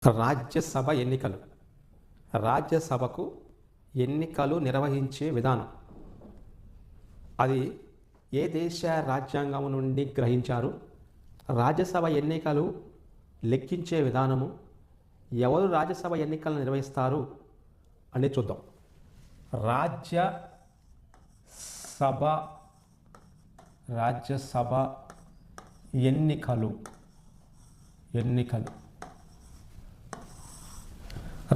రాజ్యసభ ఎన్నికలు. రాజ్యసభకు ఎన్నికలు నిర్వహించే విధానం. అది ఏ దేశ రాజ్యాంగం నుండి గ్రహించారు? రాజ్యసభ ఎన్నికలు లెక్కించే విధానము, ఎవరు రాజ్యసభ ఎన్నికలను నిర్వహిస్తారు అనేది చూద్దాం. రాజ్యసభ ఎన్నికలు.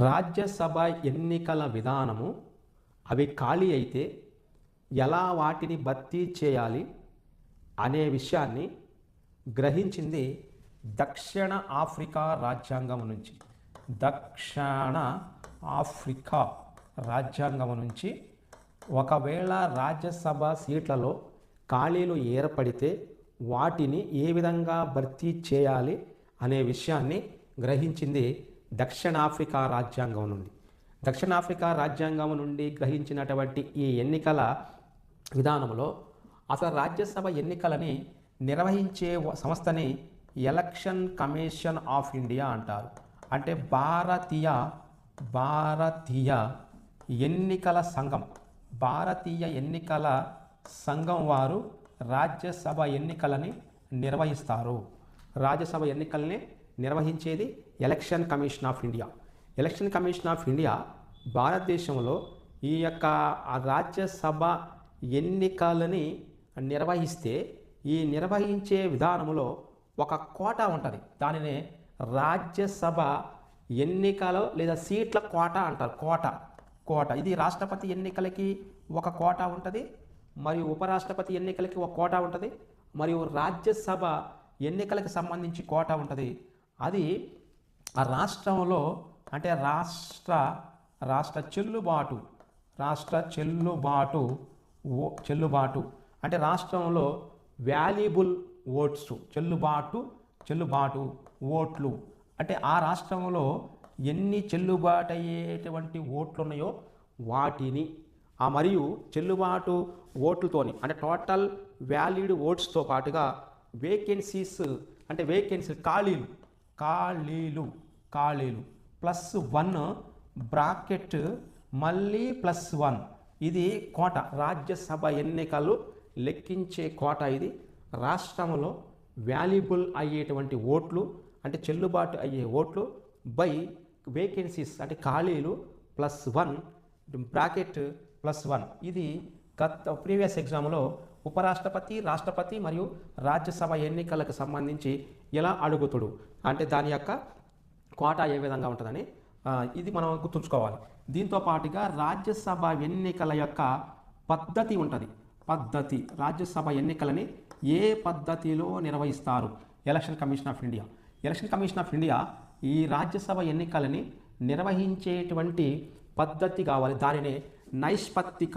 రాజ్యసభ ఎన్నికల విధానము, అవి ఖాళీ అయితే ఎలా వాటిని భర్తీ చేయాలి అనే విషయాన్ని గ్రహించింది దక్షిణ ఆఫ్రికా రాజ్యాంగం నుంచి. దక్షిణ ఆఫ్రికా రాజ్యాంగం నుంచి ఒకవేళ రాజ్యసభ సీట్లలో ఖాళీలు ఏర్పడితే వాటిని ఏ విధంగా భర్తీ చేయాలి అనే విషయాన్ని గ్రహించింది దక్షిణాఫ్రికా రాజ్యాంగం నుండి. దక్షిణాఫ్రికా రాజ్యాంగం నుండి గ్రహించినటువంటి ఈ ఎన్నికల విధానంలో అసలు రాజ్యసభ ఎన్నికలని నిర్వహించే సంస్థని ఎలక్షన్ కమిషన్ ఆఫ్ ఇండియా అంటారు. అంటే భారతీయ ఎన్నికల సంఘం. భారతీయ ఎన్నికల సంఘం వారు రాజ్యసభ ఎన్నికలని నిర్వహిస్తారు. రాజ్యసభ ఎన్నికల్ని నిర్వహించేది election commission of India. Election commission of India భారతదేశంలో ఈ యొక్క రాజ్యసభ ఎన్నికలని నిర్వహిస్తే ఈ నిర్వహించే విధానంలో ఒక కోటా ఉంటుంది. దానినే రాజ్యసభ ఎన్నికలు లేదా సీట్ల కోటా అంటారు. కోట ఇది రాష్ట్రపతి ఎన్నికలకి ఒక కోటా ఉంటుంది, మరియు ఉపరాష్ట్రపతి ఎన్నికలకి ఒక కోటా ఉంటుంది, మరియు రాజ్యసభ ఎన్నికలకు సంబంధించి కోటా ఉంటుంది. అది ఆ రాష్ట్రంలో అంటే రాష్ట్ర చెల్లుబాటు అంటే రాష్ట్రంలో వాల్యుబుల్ ఓట్స్, చెల్లుబాటు ఓట్లు అంటే ఆ రాష్ట్రంలో ఎన్ని చెల్లుబాటు అయ్యేటువంటి ఓట్లు ఉన్నాయో వాటిని మరియు చెల్లుబాటు ఓట్లతోని అంటే టోటల్ వ్యాలిడ్ ఓట్స్తో పాటుగా వేకెన్సీస్ అంటే ఖాళీలు +1 బ్రాకెట్ మళ్ళీ +1. ఇది కోట. రాజ్యసభ ఎన్నికలు లెక్కించే కోట ఇది. రాష్ట్రంలో వాల్యుబుల్ అయ్యేటువంటి ఓట్లు అంటే చెల్లుబాటు అయ్యే ఓట్లు బై వేకెన్సీస్ అంటే ఖాళీలు +1 బ్రాకెట్ +1. ఇది ప్రీవియస్ ఎగ్జామ్లో ఉపరాష్ట్రపతి, రాష్ట్రపతి మరియు రాజ్యసభ ఎన్నికలకు సంబంధించి ఎలా అడుగుతుడు అంటే దాని యొక్క కోటా ఏ విధంగా ఉంటుందని ఇది మనం గుర్తుంచుకోవాలి. దీంతో పాటుగా రాజ్యసభ ఎన్నికల యొక్క పద్ధతి ఉంటుంది. రాజ్యసభ ఎన్నికలని ఏ పద్ధతిలో నిర్వహిస్తారు? ఎలక్షన్ కమిషన్ ఆఫ్ ఇండియా ఈ రాజ్యసభ ఎన్నికలని నిర్వహించేటువంటి పద్ధతి కావాలి. దానినే నైష్పత్తిక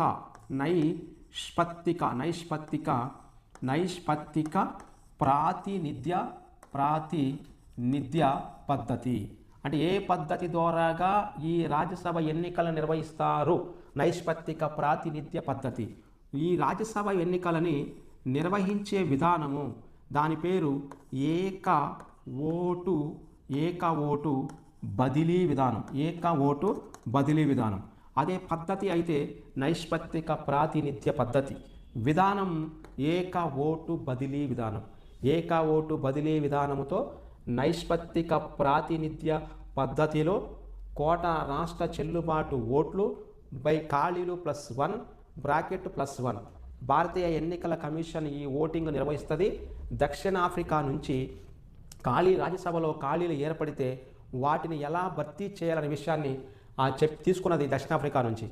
ప్రాతినిధ్య పద్ధతి. అంటే ఏ పద్ధతి ద్వారాగా ఈ రాజ్యసభ ఎన్నికలను నిర్వహిస్తారు? నైష్పత్తిక ప్రాతినిధ్య పద్ధతి. ఈ రాజ్యసభ ఎన్నికలని నిర్వహించే విధానము, దాని పేరు ఏక ఓటు బదిలీ విధానం. అదే పద్ధతి అయితే నైష్పత్తిక ప్రాతినిధ్య పద్ధతి. విధానం ఏక ఓటు బదిలీ విధానం. ఏక ఓటు బదిలీ విధానముతో నైష్పత్తిక ప్రాతినిధ్య పద్ధతిలో కోట రాష్ట్ర చెల్లుబాటు ఓట్లు బై ఖాళీలు +1 బ్రాకెట్ +1. భారతీయ ఎన్నికల కమిషన్ ఈ ఓటింగ్ నిర్వహిస్తుంది. దక్షిణాఫ్రికా నుంచి రాజ్యసభలో ఖాళీలు ఏర్పడితే వాటిని ఎలా భర్తీ చేయాలనే విషయాన్ని తీసుకున్నది దక్షిణాఫ్రికా నుంచి.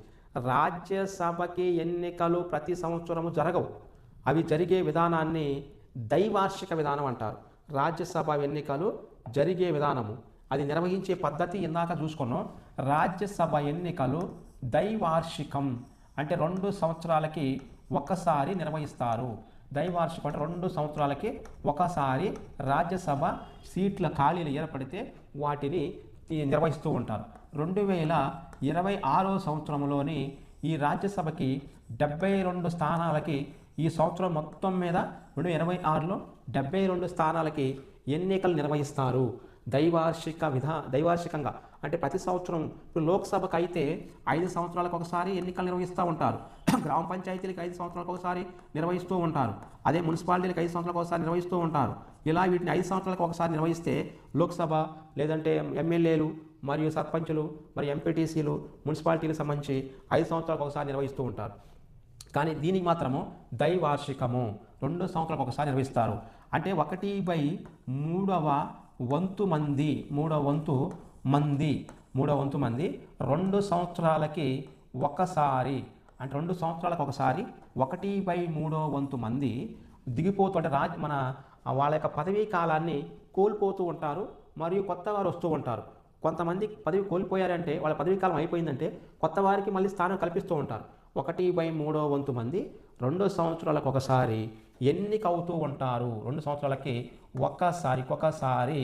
రాజ్యసభకి ఎన్నికలు ప్రతి సంవత్సరము జరగవు. అవి జరిగే విధానాన్ని ద్వైవార్షిక విధానం అంటారు. రాజ్యసభ ఎన్నికలు జరిగే విధానము, అది నిర్వహించే పద్ధతి ఇందాక చూసుకున్నాం. రాజ్యసభ ఎన్నికలు ద్వైవార్షికం అంటే 2 సంవత్సరాలకి ఒకసారి నిర్వహిస్తారు. ద్వైవార్షికం అంటే 2 సంవత్సరాలకి ఒకసారి రాజ్యసభ సీట్ల ఖాళీలు ఏర్పడితే వాటిని నిర్వహిస్తూ ఉంటారు. 2026 సంవత్సరంలోని ఈ రాజ్యసభకి 72 స్థానాలకి ఈ సంవత్సరం మొత్తం మీద 2026లో 72 స్థానాలకి ఎన్నికలు నిర్వహిస్తారు. దైవార్షికంగా అంటే ప్రతి సంవత్సరం ఇప్పుడు లోక్సభకు అయితే 5 సంవత్సరాలకు ఒకసారి ఎన్నికలు నిర్వహిస్తూ ఉంటారు. గ్రామ పంచాయతీలకు 5 సంవత్సరాలకు ఒకసారి నిర్వహిస్తూ ఉంటారు. అదే మున్సిపాలిటీలకు 5 సంవత్సరాలకు ఒకసారి నిర్వహిస్తూ ఉంటారు. ఇలా వీటిని 5 సంవత్సరాలకు ఒకసారి నిర్వహిస్తే లోక్సభ లేదంటే ఎమ్మెల్యేలు మరియు సర్పంచులు మరి ఎంపీటీసీలు మున్సిపాలిటీలకు సంబంధించి 5 సంవత్సరాలకు ఒకసారి నిర్వహిస్తూ ఉంటారు. కానీ దీనికి మాత్రము ద్వైవార్షికము 2 సంవత్సరాలకు ఒకసారి నిర్వహిస్తారు. అంటే 1/3 వంతు మంది 2 సంవత్సరాలకి ఒకసారి అంటే 2 సంవత్సరాలకు ఒకసారి 1/3 వంతు మంది దిగిపోతూ అంటే వాళ్ళ యొక్క పదవీ కాలాన్ని కోల్పోతూ ఉంటారు మరియు కొత్త వారు వస్తూ ఉంటారు. కొంతమంది పదవి కోల్పోయారంటే వాళ్ళ పదవీ కాలం అయిపోయిందంటే కొత్త వారికి మళ్ళీ స్థానం కల్పిస్తూ ఉంటారు. 1/3 వంతు మంది 2 సంవత్సరాలకు ఒకసారి ఎన్నికవుతూ ఉంటారు. 2 సంవత్సరాలకి ఒక్కసారి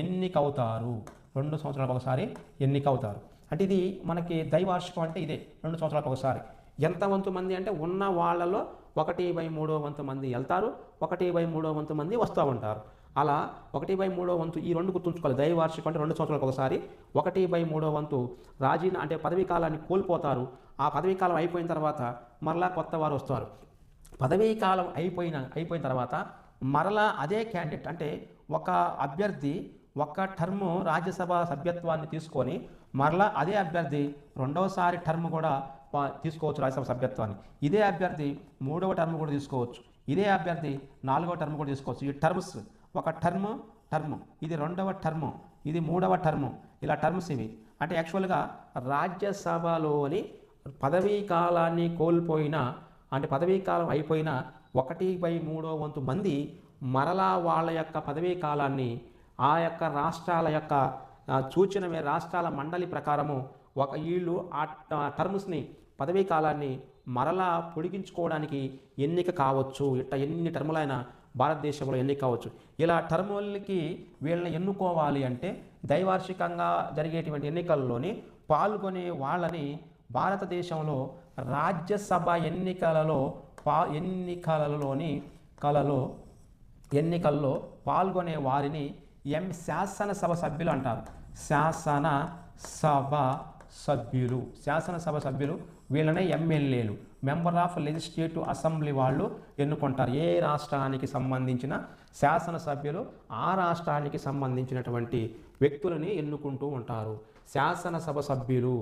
ఎన్నికవుతారు. 2 సంవత్సరాలకు ఒకసారి ఎన్నికవుతారు. అంటే ఇది మనకి ద్వైవార్షికం అంటే ఇదే 2 సంవత్సరాలకు ఒకసారి. ఎంత వంతు మంది అంటే ఉన్న వాళ్ళలో 1/3 వంతు మంది వెళ్తారు, 1/3 వంతు మంది వస్తూ ఉంటారు. అలా 1/3 వంతు ఈ 2 గుర్తుంచుకోవాలి. ద్వైవార్షికం అంటే 2 సంవత్సరాలకు ఒకసారి 1/3 వంతు అంటే పదవీ కాలాన్ని కోల్పోతారు. ఆ పదవీ కాలం అయిపోయిన తర్వాత మరలా కొత్త వారు వస్తారు. పదవీ కాలం అయిపోయిన తర్వాత మరలా అదే క్యాండిడేట్ అంటే ఒక అభ్యర్థి ఒక టర్ము రాజ్యసభ సభ్యత్వాన్ని తీసుకొని మరలా అదే అభ్యర్థి 2వసారి టర్మ్ కూడా తీసుకోవచ్చు రాజ్యసభ సభ్యత్వాన్ని. ఇదే అభ్యర్థి 3వ టర్మ్ కూడా తీసుకోవచ్చు. ఇదే అభ్యర్థి 4వ టర్మ్ కూడా తీసుకోవచ్చు. ఈ టర్మ్స్ ఒక టర్మ్ ఇది 2వ టర్ము, ఇది 3వ టర్ము, ఇలా టర్మ్స్ ఇవి. అంటే యాక్చువల్గా రాజ్యసభలోని పదవీ కాలాన్ని కోల్పోయిన అంటే పదవీ కాలం అయిపోయిన 1/3 వంతు మంది మరలా వాళ్ళ యొక్క పదవీ కాలాన్ని ఆ యొక్క రాష్ట్రాల యొక్క సూచన రాష్ట్రాల మండలి ప్రకారము వీళ్ళు ఆ టర్మ్స్ని పదవీ కాలాన్ని మరలా పొడిగించుకోవడానికి ఎన్నిక కావచ్చు. ఇట్లా ఎన్ని టర్ములైనా భారతదేశంలో ఎన్నిక కావచ్చు. ఇలా టర్ములకి వీళ్ళని ఎన్నుకోవాలి అంటే ద్వైవార్షికంగా జరిగేటువంటి ఎన్నికల్లోని పాల్గొనే వాళ్ళని భారతదేశంలో రాజ్యసభ ఎన్నికల్లో పాల్గొనే వారిని శాసనసభ సభ్యులు అంటారు. శాసనసభ సభ్యులు వీళ్ళనే ఎమ్మెల్యేలు, మెంబర్ ఆఫ్ లెజిస్లేటివ్ అసెంబ్లీ వాళ్ళు ఎన్నుకుంటారు. ఏ రాష్ట్రానికి సంబంధించిన శాసనసభ్యులు ఆ రాష్ట్రానికి సంబంధించినటువంటి వ్యక్తులని ఎన్నుకుంటూ ఉంటారు. శాసనసభ సభ్యులు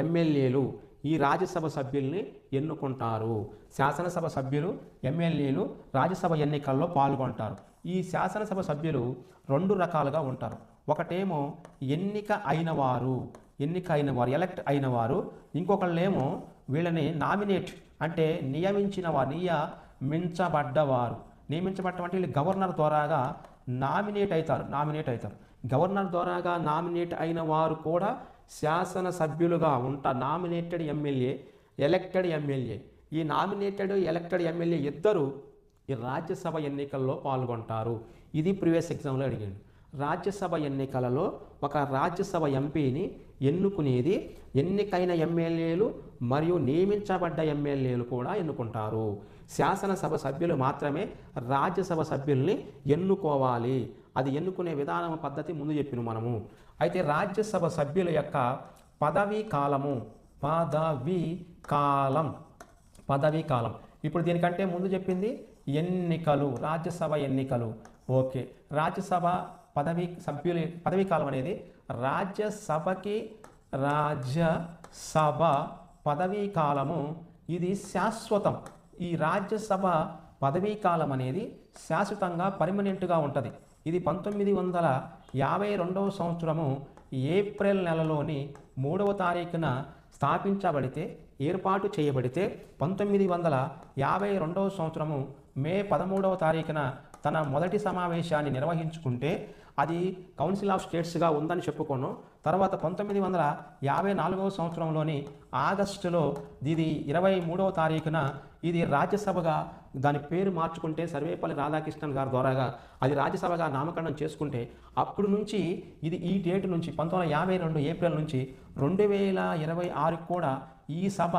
ఎమ్మెల్యేలు ఈ రాజ్యసభ సభ్యుల్ని ఎన్నుకుంటారు. శాసనసభ సభ్యులు ఎమ్మెల్యేలు రాజ్యసభ ఎన్నికల్లో పాల్గొంటారు. ఈ శాసనసభ సభ్యులు 2 రకాలుగా ఉంటారు. ఒకటేమో ఎన్నిక అయినవారు ఎలక్ట్ అయినవారు, ఇంకొకళ్ళేమో వీళ్ళని నామినేట్ అంటే నియమించబడ్డం అంటే వీళ్ళు గవర్నర్ ద్వారాగా నామినేట్ అవుతారు. గవర్నర్ ద్వారాగా నామినేట్ అయిన వారు కూడా శాసనసభ్యులుగా ఉంటారు. Nominated MLA, elected MLA. ఈ నామినేటెడ్ ఎలక్టెడ్ ఎమ్మెల్యే ఇద్దరు ఈ రాజ్యసభ ఎన్నికల్లో పాల్గొంటారు. ఇది ప్రీవియస్ ఎగ్జామ్లో అడిగాడు. రాజ్యసభ ఎన్నికలలో ఒక రాజ్యసభ ఎంపీని ఎన్నుకునేది ఎన్నికైన ఎమ్మెల్యేలు మరియు నియమించబడ్డ ఎమ్మెల్యేలు కూడా ఎన్నుకుంటారు. శాసనసభ సభ్యులు మాత్రమే రాజ్యసభ సభ్యుల్ని ఎన్నుకోవాలి. అది ఎన్నుకునే విధానం పద్ధతి ముందు చెప్పిన మనము. అయితే రాజ్యసభ సభ్యుల యొక్క పదవీ కాలం ఇప్పుడు దీనికంటే ముందు చెప్పింది ఎన్నికలు, రాజ్యసభ ఎన్నికలు. ఓకే, రాజ్యసభ పదవీ కాలం అనేది రాజ్యసభ పదవీ కాలము ఇది శాశ్వతం. ఈ రాజ్యసభ పదవీ కాలం అనేది శాశ్వతంగా పర్మనెంట్గా ఉంటుంది. ఇది 1952వ సంవత్సరము ఏప్రిల్ నెలలోని 3వ తారీఖున ఏర్పాటు చేయబడితే 1952వ సంవత్సరము మే 13వ తారీఖున తన మొదటి సమావేశాన్ని నిర్వహించుకుంటే అది కౌన్సిల్ ఆఫ్ స్టేట్స్గా ఉందని చెప్పుకోను. తర్వాత 1954వ సంవత్సరంలోని ఆగస్టులో ఇది 23వ తారీఖున ఇది రాజ్యసభగా దాని పేరు మార్చుకుంటే సర్వేపల్లి రాధాకృష్ణన్ గారి ద్వారాగా అది రాజ్యసభగా నామకరణం చేసుకుంటే అప్పుడు నుంచి ఇది ఈ డేట్ నుంచి 1952 ఏప్రిల్ నుంచి 2026 కూడా ఈ సభ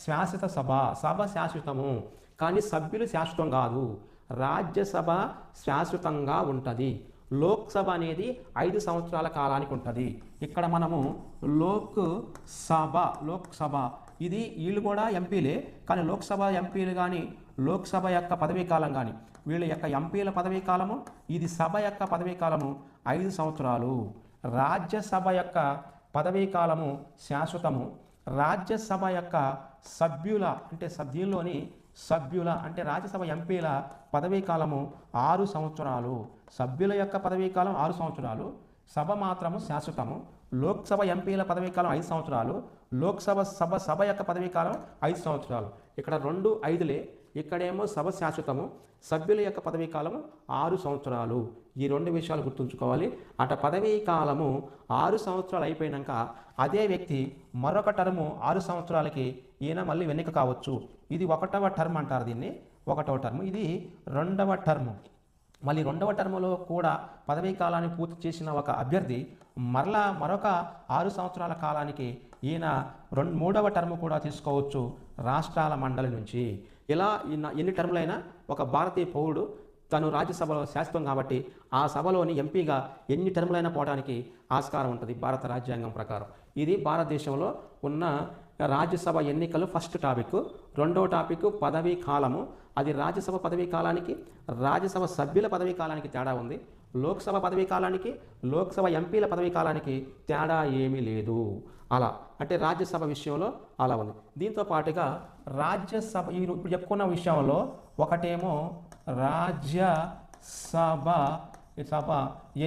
శాశ్వత సభ శాశ్వతము. కానీ సభ్యులు శాశ్వతం కాదు. రాజ్యసభ శాశ్వతంగా ఉంటుంది. లోక్సభ అనేది 5 సంవత్సరాల కాలానికి ఉంటుంది. ఇక్కడ మనము లోక్సభ ఇది వీళ్ళు కూడా ఎంపీలే, కానీ లోక్సభ ఎంపీలు కానీ లోక్సభ యొక్క పదవీ కాలం కానీ వీళ్ళ యొక్క ఎంపీల పదవీ కాలము, ఇది సభ యొక్క పదవీ కాలము 5 సంవత్సరాలు. రాజ్యసభ యొక్క పదవీ కాలము శాశ్వతము. రాజ్యసభ యొక్క సభ్యుల అంటే రాజ్యసభ ఎంపీల పదవీ కాలము 6 సంవత్సరాలు. సభ్యుల యొక్క పదవీ కాలం 6 సంవత్సరాలు, సభ మాత్రము శాశ్వతము. లోక్సభ ఎంపీల పదవీ కాలం 5 సంవత్సరాలు, సభ యొక్క పదవీ కాలం 5 సంవత్సరాలు. ఇక్కడ 2 5లే, ఇక్కడేమో సభ శాశ్వతము, సభ్యుల యొక్క పదవీ కాలము 6 సంవత్సరాలు. ఈ 2 విషయాలు గుర్తుంచుకోవాలి. అట పదవీ కాలము 6 సంవత్సరాలు అయిపోయినాక అదే వ్యక్తి మరొక టర్ము 6 సంవత్సరాలకి ఈయన మళ్ళీ వెనుక కావచ్చు. ఇది 1వ టర్మ్ అంటారు, దీన్ని 1వ టర్మ్. ఇది 2వ టర్ము. మళ్ళీ 2వ టర్ములో కూడా పదవీ కాలాన్ని పూర్తి చేసిన ఒక అభ్యర్థి మరొక 6 సంవత్సరాల కాలానికి ఈయన 3వ టర్ము కూడా తీసుకోవచ్చు రాష్ట్రాల మండలి నుంచి. ఇలా ఎన్ని టర్ములైనా ఒక భారతీయ పౌరుడు తను రాజ్యసభలో శాశ్వతం కాబట్టి ఆ సభలోని ఎంపీగా ఎన్ని టర్ములైనా పోవడానికి ఆస్కారం ఉంటుంది భారత రాజ్యాంగం ప్రకారం. ఇది భారతదేశంలో ఉన్న రాజ్యసభ ఎన్నికలు ఫస్ట్ టాపిక్. 2వ టాపిక్ పదవీ కాలము. అది రాజ్యసభ పదవీ కాలానికి రాజ్యసభ సభ్యుల పదవీ కాలానికి తేడా ఉంది. లోక్సభ పదవీ కాలానికి లోక్సభ ఎంపీల పదవీ కాలానికి తేడా ఏమీ లేదు. అలా అంటే రాజ్యసభ విషయంలో అలా ఉంది. దీంతో పాటుగా రాజ్యసభ ఇప్పుడు చెప్పుకున్న విషయంలో ఒకటేమో రాజ్యసభ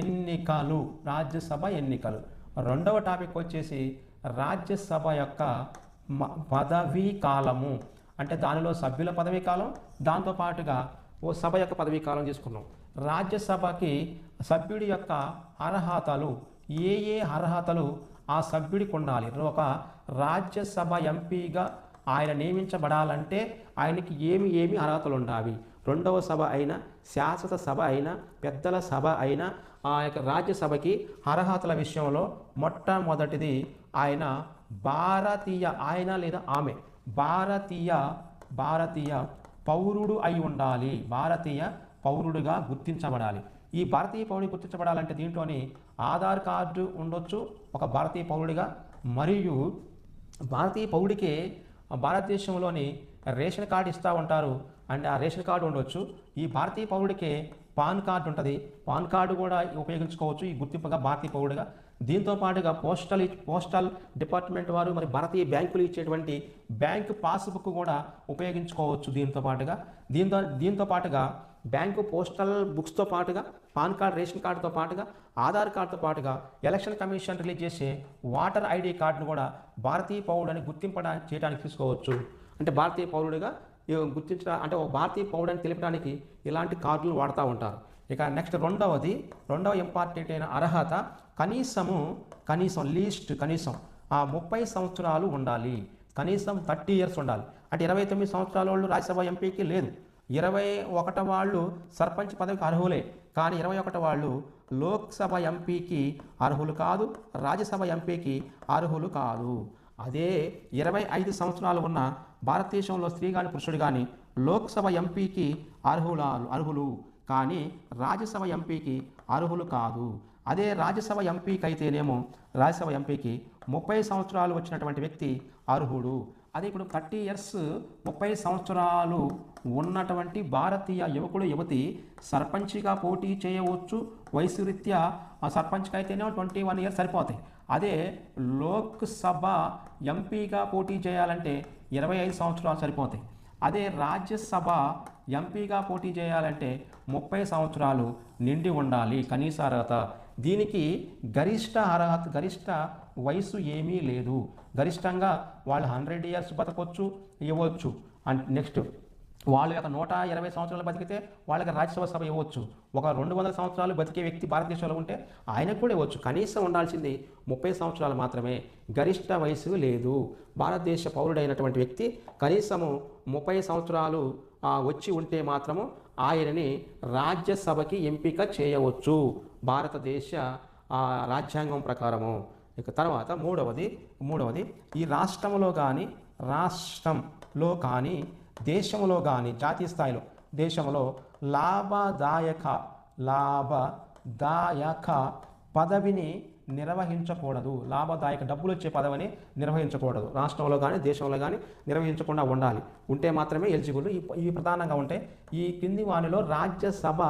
ఎన్నికలు, రాజ్యసభ ఎన్నికలు. 2వ టాపిక్ వచ్చేసి రాజ్యసభ యొక్క పదవీ కాలము. అంటే దానిలో సభ్యుల పదవీ కాలం, దాంతోపాటుగా ఓ సభ యొక్క పదవీ కాలం తీసుకున్నాం. రాజ్యసభకి సభ్యుడి యొక్క అర్హతలు, ఏ అర్హతలు ఆ సభ్యుడికి ఉండాలి. ఒక రాజ్యసభ ఎంపీగా ఆయన నియమించబడాలంటే ఆయనకి ఏమి అర్హతలు ఉండాలి. 2వ సభ అయినా, శాశ్వత సభ అయినా, పెద్దల సభ అయినా ఆ యొక్క రాజ్యసభకి అర్హతల విషయంలో మొట్టమొదటిది ఆయన ఆమె భారతీయ పౌరుడు అయి ఉండాలి. భారతీయ పౌరుడుగా గుర్తించబడాలి. ఈ భారతీయ పౌరుడు గుర్తించబడాలంటే దీంట్లోని ఆధార్ కార్డు ఉండొచ్చు ఒక భారతీయ పౌరుడిగా, మరియు భారతీయ పౌరుడికే భారతదేశంలోని రేషన్ కార్డు ఇస్తూ ఉంటారు, అండ్ ఆ రేషన్ కార్డు ఉండొచ్చు. ఈ భారతీయ పౌరుడికే పాన్ కార్డు ఉంటుంది, పాన్ కార్డు కూడా ఉపయోగించుకోవచ్చు ఈ గుర్తింపుగా భారతీయ పౌరుడిగా. దీంతో పాటుగా పోస్టల్ డిపార్ట్మెంట్ వారు మరి భారతీయ బ్యాంకులు ఇచ్చేటువంటి బ్యాంకు పాస్బుక్ కూడా ఉపయోగించుకోవచ్చు. దీంతో పాటుగా బ్యాంకు పోస్టల్ బుక్స్తో పాటుగా పాన్ కార్డ్, రేషన్ కార్డుతో పాటుగా ఆధార్ కార్డుతో పాటుగా ఎలక్షన్ కమిషన్ రిలీజ్ చేసే ఓటర్ ఐడి కార్డును కూడా భారతీయ పౌరుడని చేయడానికి తీసుకోవచ్చు. అంటే భారతీయ పౌరుడిగా గుర్తించడం అంటే ఒక భారతీయ పౌరుడని తెలిపడానికి ఇలాంటి కార్డులు వాడుతూ ఉంటారు. ఇక నెక్స్ట్ రెండవ ఇంపార్టెంట్ అయిన అర్హత కనీసం 30 సంవత్సరాలు ఉండాలి. కనీసం 30 years ఉండాలి. అంటే 29 సంవత్సరాల వాళ్ళు రాజ్యసభ ఎంపీకి లేదు, 21 వాళ్ళు సర్పంచ్ పదవికి అర్హులే, కానీ 21 వాళ్ళు లోక్సభ ఎంపీకి అర్హులు కాదు, రాజ్యసభ ఎంపీకి అర్హులు కాదు. అదే 25 సంవత్సరాలు ఉన్న భారతదేశంలో స్త్రీ కానీ పురుషుడు కానీ లోక్సభ ఎంపీకి అర్హులు, కానీ రాజ్యసభ ఎంపీకి అర్హులు కాదు. అదే రాజ్యసభ ఎంపీకి అయితేనేమో రాజ్యసభ ఎంపీకి 30 సంవత్సరాలు వచ్చినటువంటి వ్యక్తి అర్హుడు. అదే ఇప్పుడు 30 years 30 సంవత్సరాలు ఉన్నటువంటి భారతీయ యువకుడు యువతి సర్పంచ్గా పోటీ చేయవచ్చు. వయసు రీత్యా సర్పంచ్కి అయితేనే 21 years సరిపోతాయి. అదే లోక్సభ ఎంపీగా పోటీ చేయాలంటే 25 సంవత్సరాలు సరిపోతాయి. అదే రాజ్యసభ ఎంపీగా పోటీ చేయాలంటే 30 సంవత్సరాలు నిండి ఉండాలి కనీస అర్హత. దీనికి గరిష్ట వయసు ఏమీ లేదు. గరిష్టంగా వాళ్ళు 100 years బతకొచ్చు, ఇవ్వచ్చు. అండ్ నెక్స్ట్ వాళ్ళ యొక్క 120 సంవత్సరాలు బతికితే వాళ్ళకి రాజ్యసభ ఇవ్వచ్చు. ఒక 200 సంవత్సరాలు బతికే వ్యక్తి భారతదేశంలో ఉంటే ఆయనకు కూడా ఇవ్వచ్చు. కనీసం ఉండాల్సింది 30 సంవత్సరాలు మాత్రమే, గరిష్ట వయసు లేదు. భారతదేశ పౌరుడైనటువంటి వ్యక్తి కనీసము 30 సంవత్సరాలు వచ్చి ఉంటే మాత్రము ఆయనని రాజ్యసభకి ఎంపిక చేయవచ్చు భారతదేశ రాజ్యాంగం ప్రకారము. ఇక తర్వాత మూడవది ఈ రాష్ట్రంలో కానీ దేశంలో కానీ జాతీయ స్థాయిలో దేశంలో లాభదాయక లాభదాయక పదవిని నిర్వహించకూడదు. లాభదాయక డబ్బులు వచ్చే పదవిని నిర్వహించకూడదు. రాష్ట్రంలో కానీ దేశంలో కానీ నిర్వహించకుండా ఉండాలి. ఉంటే మాత్రమే ఎలిజిబుల్. ఇవి ప్రధానంగా ఉంటాయి. ఈ కింది వానిలో రాజ్యసభ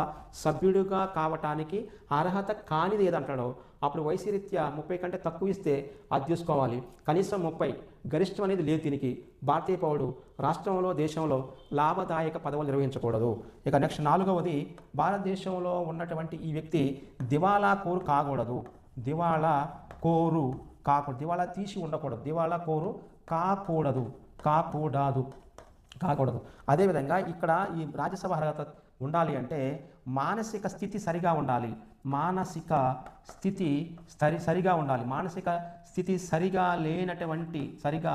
సభ్యుడిగా కావటానికి అర్హత కానిది ఏదంటాడో అప్పుడు వయసు రీత్యా 30 కంటే తక్కువ ఇస్తే అది తీసుకోవాలి. కనీసం 30 గరిష్టం అనేది లేదు దీనికి. భారతీయ పౌరుడు రాష్ట్రంలో దేశంలో లాభదాయక పదవులు నిర్వహించకూడదు. ఇక నెక్స్ట్ 4వది, భారతదేశంలో ఉన్నటువంటి ఈ వ్యక్తి దివాలా కోరు కాకూడదు. దివాళా కోరు కాకూడదు. దివాళా తీసి ఉండకూడదు. దివాళా కోరు కాకూడదు. అదేవిధంగా ఇక్కడ ఈ రాజ్యసభ అర్హత ఉండాలి అంటే మానసిక స్థితి సరిగా ఉండాలి. మానసిక స్థితి సరిగా ఉండాలి. మానసిక స్థితి సరిగా లేనటువంటి సరిగా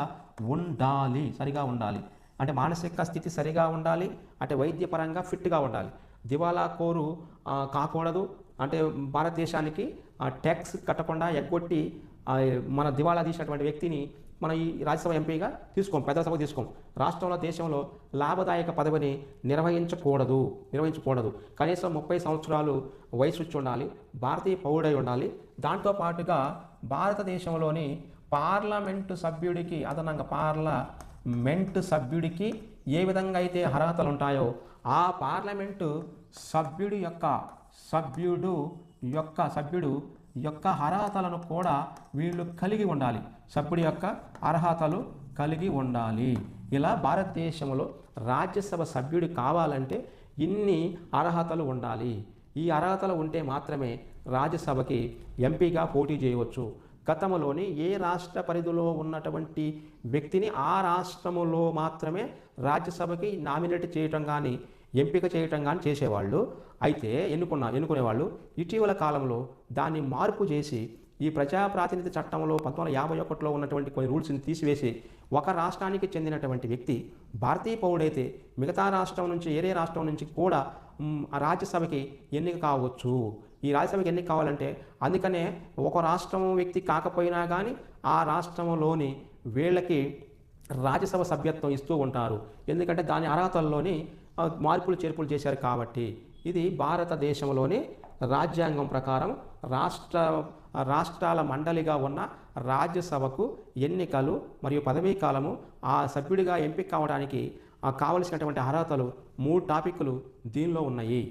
ఉండాలి. అంటే మానసిక స్థితి సరిగా ఉండాలి అంటే వైద్యపరంగా ఫిట్గా ఉండాలి. దివాలా కోరు కాకూడదు అంటే భారతదేశానికి ట్యాక్స్ కట్టకుండా ఎగ్గొట్టి మన దివాళా తీసినటువంటి వ్యక్తిని మనం ఈ రాజ్యసభ ఎంపీగా తీసుకోం, పెద్ద సభ తీసుకోం. రాష్ట్రంలో దేశంలో లాభదాయక పదవిని నిర్వహించకూడదు. కనీసం 30 సంవత్సరాలు వయసు వచ్చి ఉండాలి. భారతీయ పౌరుడై ఉండాలి. దాంతోపాటుగా భారతదేశంలోని పార్లమెంటు సభ్యుడికి అదనంగా పార్లమెంటు సభ్యుడికి ఏ విధంగా అయితే అర్హతలు ఉంటాయో ఆ పార్లమెంటు సభ్యుడు యొక్క అర్హతలను కూడా వీళ్ళు కలిగి ఉండాలి. సభ్యుడి యొక్క అర్హతలు కలిగి ఉండాలి. ఇలా భారతదేశంలో రాజ్యసభ సభ్యుడు కావాలంటే ఇన్ని అర్హతలు ఉండాలి. ఈ అర్హతలు ఉంటే మాత్రమే రాజ్యసభకి ఎంపీగా పోటీ చేయవచ్చు. గతంలోని ఏ రాష్ట్ర పరిధిలో ఉన్నటువంటి వ్యక్తిని ఆ రాష్ట్రములో మాత్రమే రాజ్యసభకి నామినేట్ చేయటం కానీ ఎంపిక చేయటం కానీ చేసేవాళ్ళు. అయితే ఎన్నుకునేవాళ్ళు. ఇటీవల కాలంలో దాన్ని మార్పు చేసి ఈ ప్రజా ప్రాతినిధ్య చట్టంలో 1951లో ఉన్నటువంటి కొన్ని రూల్స్ని తీసివేసి ఒక రాష్ట్రానికి చెందినటువంటి వ్యక్తి భారతీయ పౌరుడైతే మిగతా రాష్ట్రం నుంచి ఏరే రాష్ట్రం నుంచి కూడా రాజ్యసభకి ఎన్నిక కావచ్చు. ఈ రాజ్యసభకి ఎన్నిక కావాలంటే అందుకనే ఒక రాష్ట్రం వ్యక్తి కాకపోయినా కానీ ఆ రాష్ట్రంలోని వీళ్ళకి రాజ్యసభ సభ్యత్వం ఇస్తూ ఉంటారు. ఎందుకంటే దాని అర్హతల్లోని మార్పులు చేర్పులు చేశారు కాబట్టి. ఇది భారతదేశంలోని రాజ్యాంగం ప్రకారం రాష్ట్రాల మండలిగా ఉన్న రాజ్యసభకు ఎన్నికలు మరియు పదవీ కాలము ఆ సభ్యుడిగా ఎంపిక కావడానికి కావలసినటువంటి అర్హతలు 3 టాపిక్లు దీనిలో ఉన్నాయి.